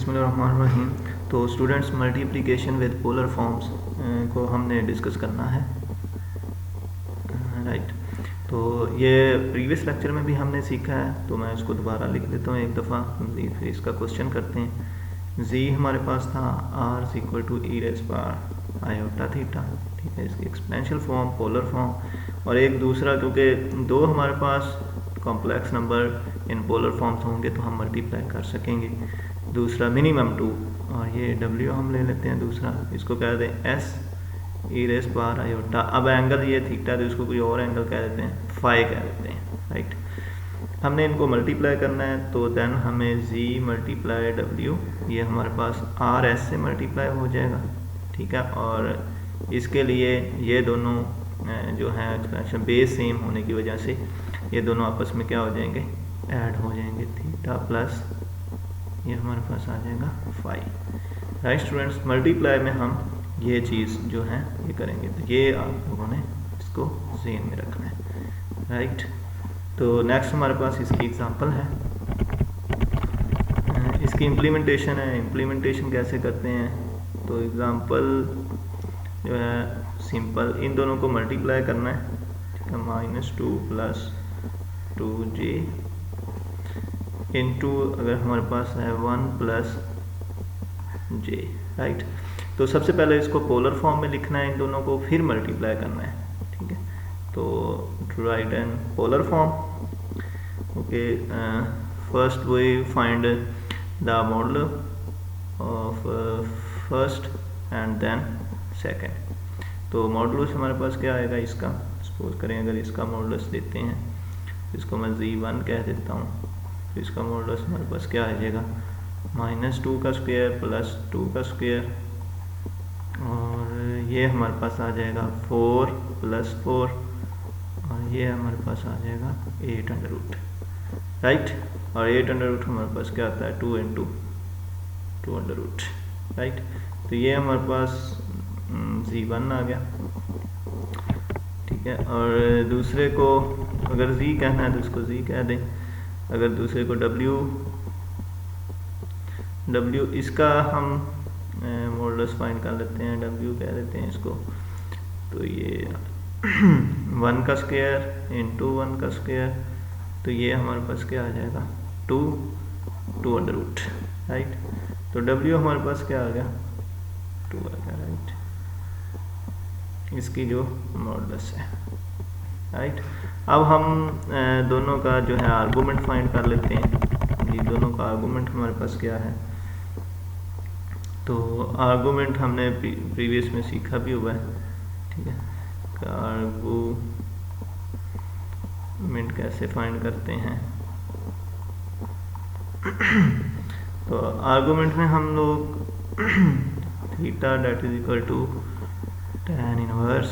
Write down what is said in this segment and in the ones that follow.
बिस्मिल्लाहिर्रहमानिर्रहीम। तो students, multiplication with polar forms को हमने डिस्कस करना है, राइट। तो ये प्रीवियस लेक्चर में भी हमने सीखा है, तो मैं इसको दोबारा लिख देता हूँ एक दफ़ा, फिर इसका क्वेश्चन करते हैं। जी हमारे पास था r = e⁻ आयोटा थीटा, ठीक है, इसकी एक्सपोनेंशियल फॉर्म, पोलर फॉर्म, और एक दूसरा, क्योंकि दो हमारे पास complex number in polar forms होंगे तो हम मल्टीप्लाई कर सकेंगे। दूसरा मिनिमम 2, और ये w हम ले लेते हैं दूसरा, इसको कह दें s e⁻ आयोटा। अब एंगल ये थीटा, तो इसको कोई और एंगल कह देते हैं, फाई कह देते हैं, राइट। हमने इनको मल्टीप्लाई करना है, तो देन हमें z × w, ये हमारे पास r s से मल्टीप्लाई हो जाएगा, ठीक है। और इसके लिए ये दोनों जो है एक्सपेंशन बेस सेम होने की वजह से ये दोनों आपस में क्या हो जाएंगे, ऐड हो जाएंगे, थीटा प्लस ये हमारे पास आ जाएगा फाई, राइट स्टूडेंट्स। मल्टीप्लाई में हम ये चीज़ जो है ये करेंगे, तो ये आप लोगों ने इसको ज़हन में रखना है, राइट। तो नेक्स्ट हमारे पास इसकी एग्जांपल है, इसकी इम्प्लीमेंटेशन है। इम्प्लीमेंटेशन कैसे करते हैं, तो एग्जांपल जो है सिंपल, इन दोनों को मल्टीप्लाई करना है, ठीक है। -2 + 2j इंटू, अगर हमारे पास है 1 + j, राइट। तो सबसे पहले इसको पोलर फॉर्म में लिखना है इन दोनों को, फिर मल्टीप्लाई करना है, ठीक है। तो write in polar form, okay. First we find the modulo of first and then second. तो मॉडुलस हमारे पास क्या आएगा इसका, सपोज करें अगर इसका मॉडुलस देते हैं, इसको मैं z1 कह देता हूँ, तो इसका मॉडुलस हमारे पास क्या आ जाएगा, -2 का स्क्वायर + 2 का स्क्वायर, और ये हमारे पास आ जाएगा 4 + 4, और ये हमारे पास आ जाएगा 8√, राइट। और 8√, हमारे पास क्या आता है, 2 × 2√, राइट। तो ये हमारे पास z1 आ गया, ठीक है। और दूसरे को अगर z कहना है तो इसको z कह दें, अगर दूसरे को w, इसका हम मॉडुलस फाइंड कर लेते हैं, w कह देते हैं इसको। तो ये 1 का स्क्वायर × 1 का स्क्वायर, तो ये हमारे पास क्या आ जाएगा, 2√, राइट। तो w हमारे पास क्या आ गया, 2 आ गया, राइट। इसकी जो मॉडुलस है, राइट। अब हम दोनों का जो है आर्गूमेंट फाइंड कर लेते हैं। ये दोनों का आर्गूमेंट हमारे पास क्या है, तो आर्गूमेंट हमने प्रीवियस में सीखा भी हुआ है, ठीक है। आर्गूमेंट कैसे फाइंड करते हैं, तो आर्गूमेंट में हम लोग थीटा = tan 1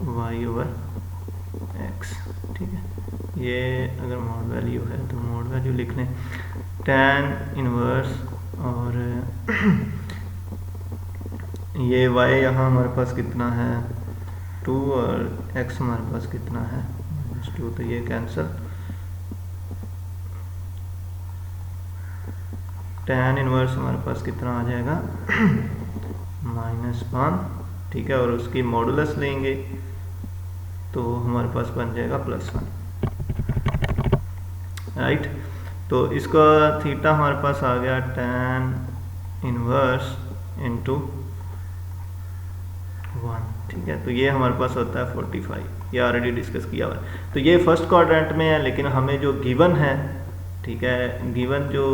y/x, ठीक है। ये अगर मॉड वैल्यू है तो मॉड वैल्यू लिख लें, tan 1, और ये y यहाँ हमारे पास कितना है, 2, और x हमारे पास कितना है, -2, तो ये कैंसिल। tan 1 हमारे पास कितना आ जाएगा, -1, ठीक है। और उसकी मॉडुलस लेंगे तो हमारे पास बन जाएगा +1, राइट। तो इसका थीटा हमारे पास आ गया tan 1 × 1, ठीक है। तो ये हमारे पास होता है 45, ये ऑलरेडी डिस्कस किया हुआ है। तो ये फर्स्ट क्वाड्रेंट में है, लेकिन हमें जो गिवन है, ठीक है, गिवन जो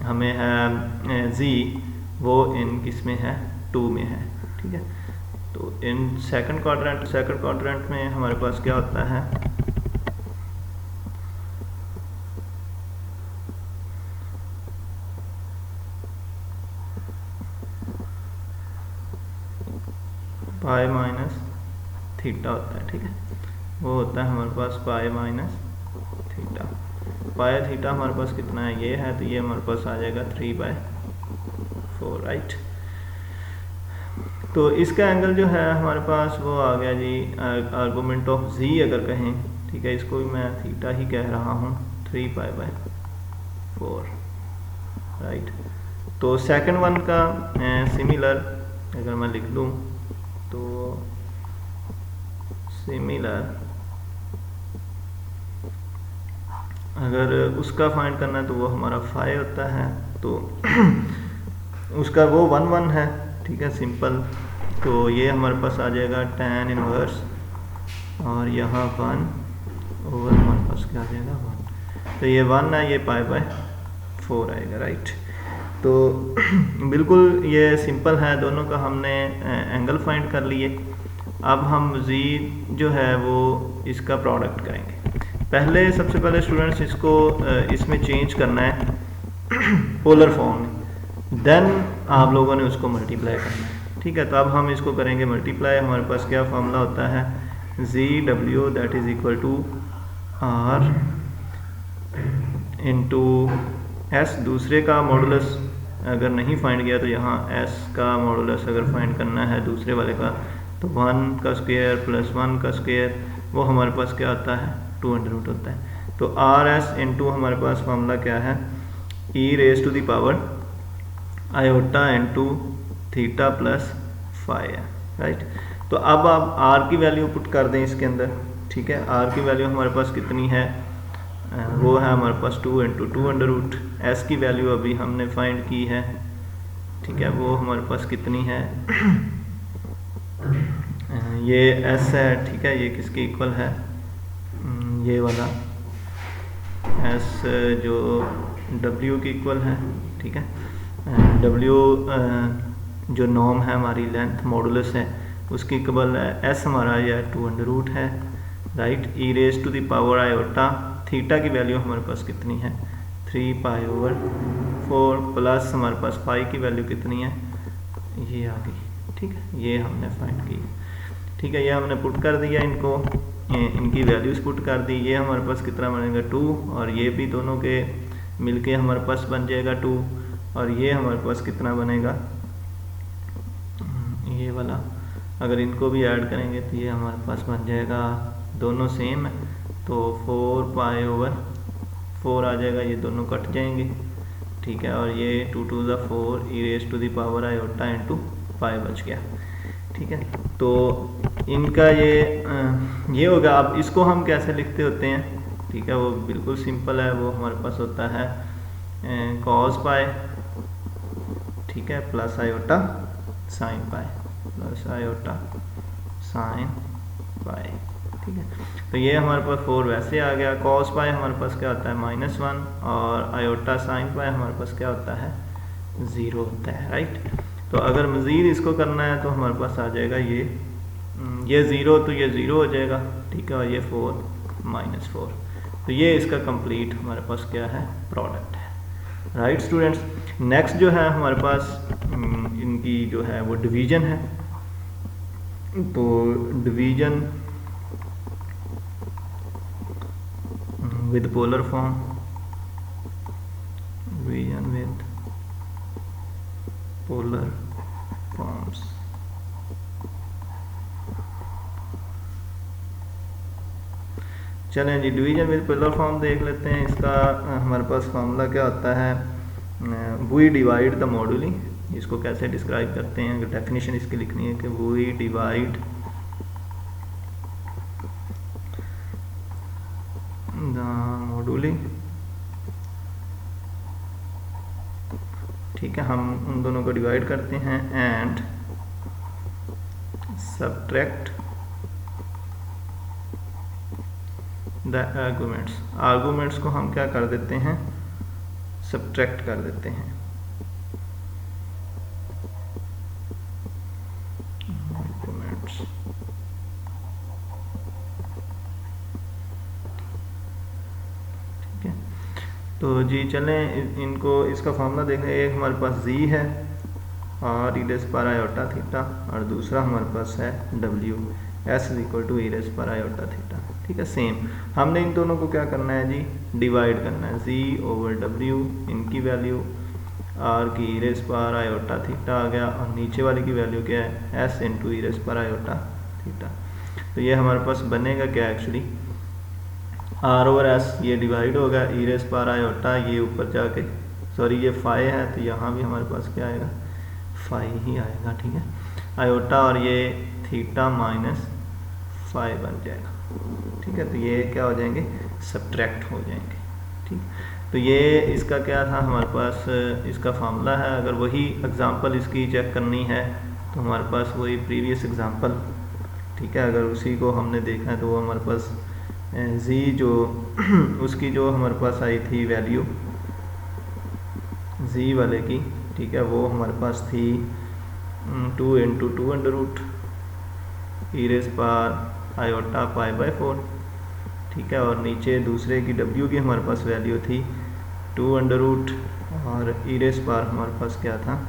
हमें है z, वो इन किस में है, 2 में है, ठीक है। तो इन सेकंड क्वाड्रेंट में हमारे पास क्या होता है, पाई माइनस थीटा होता है, ठीक है। वो होता है हमारे पास पाई माइनस थीटा। पाई थीटा हमारे पास कितना है, ये है, तो ये हमारे पास आ जाएगा 3/4, राइट। तो इसका एंगल जो है हमारे पास वो आ गया जी, आर्गूमेंट ऑफ z अगर कहें, ठीक है, इसको भी मैं थीटा ही कह रहा हूँ, 3π/4, राइट। तो सेकंड वन का सिमिलर अगर मैं लिख दूं तो सिमिलर अगर उसका फाइंड करना है तो वो हमारा 5 होता है, तो उसका वो 1 1 है, ठीक है, सिंपल। तो ये हमारे पास आ जाएगा tan इनवर्स और यहाँ 1 और हमारे पास क्या आ जाएगा 1, तो ये 1 है, ये π/4 आएगा, राइट। तो बिल्कुल ये सिंपल है, दोनों का हमने एंगल फाइंड कर लिए। अब हम z जो है वो इसका प्रोडक्ट करेंगे। पहले सबसे पहले स्टूडेंट्स इसको इसमें चेंज करना है पोलर फॉर्म में, देन आप लोगों ने उसको मल्टीप्लाई करना है, ठीक है। तो अब हम इसको करेंगे मल्टीप्लाई। हमारे पास क्या फार्मूला होता है, ZW that is equal to R into S, दूसरे का मॉडुलस अगर नहीं फाइंड किया तो यहाँ S का मॉडुलस अगर फाइंड करना है दूसरे वाले का तो 1 का स्क्वायर प्लस 1 का स्क्वायर, वो हमारे पास क्या आता है 2√ होता है। तो RS इंटू हमारे पास फार्मूला क्या है, e raise to the power iota into theta plus phi है, राइट। तो अब आप R की वैल्यू पुट कर दें इसके अंदर, ठीक है। R की वैल्यू हमारे पास कितनी है, वो है हमारे पास 2 इंटू 2√। S की वैल्यू अभी हमने फाइंड की है, ठीक है, वो हमारे पास कितनी है ये S है, ठीक है। ये किसके इक्वल है, ये वाला S जो W के इक्वल है, ठीक है। W जो नॉर्म है हमारी लेंथ मॉडुलस है उसकी इक्वल है S हमारा यह 2√ है, right. e raise to the power iota, theta की वैल्यू हमारे पास कितनी है 3π/4 प्लस हमारे पास पाई की वैल्यू कितनी है, ये आ गई, ठीक है। ये हमने फाइंड की, ठीक है। ये हमने पुट कर दिया, इनको इनकी वैल्यूज पुट कर दी। ये हमारे पास कितना बनेगा 2, और ये भी दोनों के मिलके हमारे पास बन जाएगा 2, और ये हमारे पास कितना बनेगा ये वाला, अगर इनको भी ऐड करेंगे तो ये हमारे पास बन जाएगा, दोनों सेम है तो 4π/4 आ जाएगा, ये दोनों कट जाएंगे, ठीक है। और ये 2 2 ज़ा 4 e raise to the power iota into pi बच गया, ठीक है। तो इनका ये होगा। अब इसको हम कैसे लिखते होते हैं, ठीक है, वो बिल्कुल सिंपल है। वो हमारे पास होता है cos पाई, ठीक है, plus iota sine pi, plus iota sine pi, ठीक है। तो ये हमारे पास 4 वैसे आ गया। cos पाई हमारे पास क्या होता है -1, और आयोटा साइन पाई हमारे पास क्या होता है 0 होता है, राइट। तो अगर मज़ीद इसको करना है तो हमारे पास आ जाएगा ये 0, तो ये 0 हो जाएगा, ठीक है, और ये 4 -4। तो ये इसका कंप्लीट हमारे पास क्या है प्रोडक्ट है, राइट स्टूडेंट्स। नेक्स्ट जो है हमारे पास इनकी जो है वो डिवीजन है। तो division with polar form, division with polar forms. चलें जी, डिवीजन विद पोलर फॉर्म देख लेते हैं। इसका हमारे पास फार्मूला क्या होता है, वी डिवाइड द मॉडुली। इसको कैसे डिस्क्राइब करते हैं, अगर डेफिनेशन इसकी लिखनी है कि वी डिवाइड द मॉडुली, ठीक है। हम उन दोनों को डिवाइड करते हैं and subtract the arguments. Arguments को हम क्या कर देते हैं, सब्ट्रैक्ट कर देते हैं। आर्गुमेंट्स, ठीक है। तो जी चलें इनको, इसका फार्मूला देखें। एक हमारे पास z है और e रेज़ पर आयोटा थीटा, और दूसरा हमारे पास है w, s is equal to e raise पर आयोटा थीटा, ठीक है। सेम हमने इन दोनों को क्या करना है जी, डिवाइड करना है। z/w, इनकी वैल्यू r की e रेज़ पर आयोटा थीटा आ गया, और नीचे वाली की वैल्यू क्या है s इंटू e रेज़ पर आयोटा थीटा। तो ये हमारे पास बनेगा क्या एक्चुअली, r/s ये डिवाइड होगा, e रेज़ पर आयोटा ये ऊपर जाके सॉरी ये फाई है, तो यहाँ भी हमारे पास क्या आएगा, फाई ही आएगा, ठीक है। आयोटा और ये थीटा माइनस फाई बन जाएगा, ठीक है। तो ये क्या हो जाएंगे, सब्ट्रैक्ट हो जाएंगे, ठीक। तो ये इसका क्या था, हमारे पास इसका फार्मूला है। अगर वही एग्जांपल इसकी चेक करनी है तो हमारे पास वही प्रीवियस एग्जांपल, ठीक है, अगर उसी को हमने देखा है तो वो हमारे पास जी जो उसकी जो हमारे पास आई थी वैल्यू जी वाले की, ठीक है, वो हमारे पास थी 2 into 2 under root e raise power iota pi by 4, ठीक है। और नीचे दूसरे की डब्ल्यू की हमारे पास वैल्यू थी 2 अंडर रूट और ई रेज़ पावर हमारे पास क्या था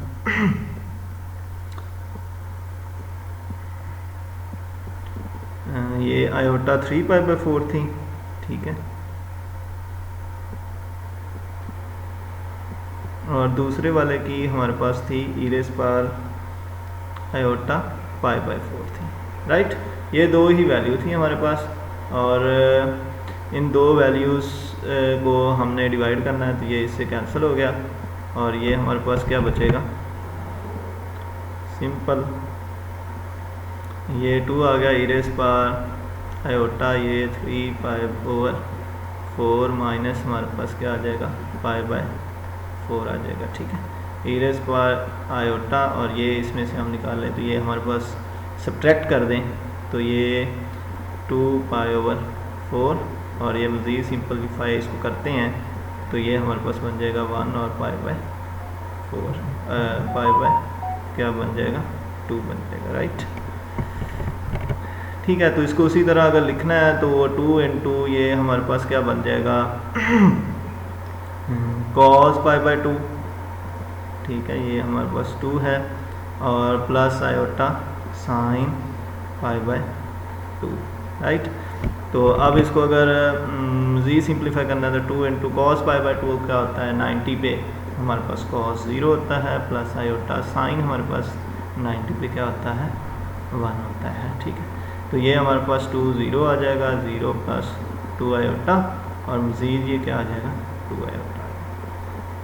ये आयोटा 3 पाई बाय 4 थी, ठीक है। और दूसरे वाले की हमारे पास थी ई raise power iota pi by 4 थी, राइट। ये दो ही वैल्यू थी हमारे पास, और इन दो वैल्यूज़ को हमने डिवाइड करना है, तो ये इससे कैंसिल हो गया और ये हमारे पास क्या बचेगा, सिंपल ये 2 आ गया ई रेज़ पावर आयोटा ये 3 पाई ओवर 4 माइनस हमारे पास क्या आ जाएगा, पाई बाय 4 आ जाएगा, ठीक है। ई रेज़ पावर आयोटा और ये इसमें से हम निकाल लें, तो ये हमारे पास सब्ट्रैक्ट कर दें तो ये 2 पाई ओवर 4 और ये मज़ीद सिंपलीफाई इसको करते हैं तो ये हमारे पास बन जाएगा 1 और पाई बाय 4 पाई बाय क्या बन जाएगा, 2 बन जाएगा, राइट, ठीक है। तो इसको उसी तरह अगर लिखना है तो वो 2 इंटू ये हमारे पास क्या बन जाएगा कॉस पाई बाय 2, ठीक है, ये हमारे पास 2 है और plus iota sine pi by 2, right. तो अब इसको अगर जी सिंप्लीफाई करना है तो 2 इंटू कॉस पाई बाय 2 क्या होता है, 90 पे हमारे पास कॉस 0 होता है, प्लस आयोटा साइन हमारे पास 90 पे क्या होता है, 1 होता है, ठीक है। तो ये हमारे पास 2 0 आ जाएगा, 0 प्लस 2 आयोटा और मज़ीद ये क्या आ जाएगा, 2 आयोटा।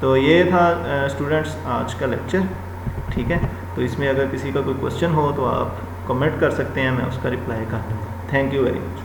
तो ये था स्टूडेंट्स आज का लेक्चर, ठीक है। तो इसमें अगर किसी का कोई क्वेश्चन हो तो आप कमेंट कर सकते हैं, मैं उसका रिप्लाई कर दूँगा। Thank you very much.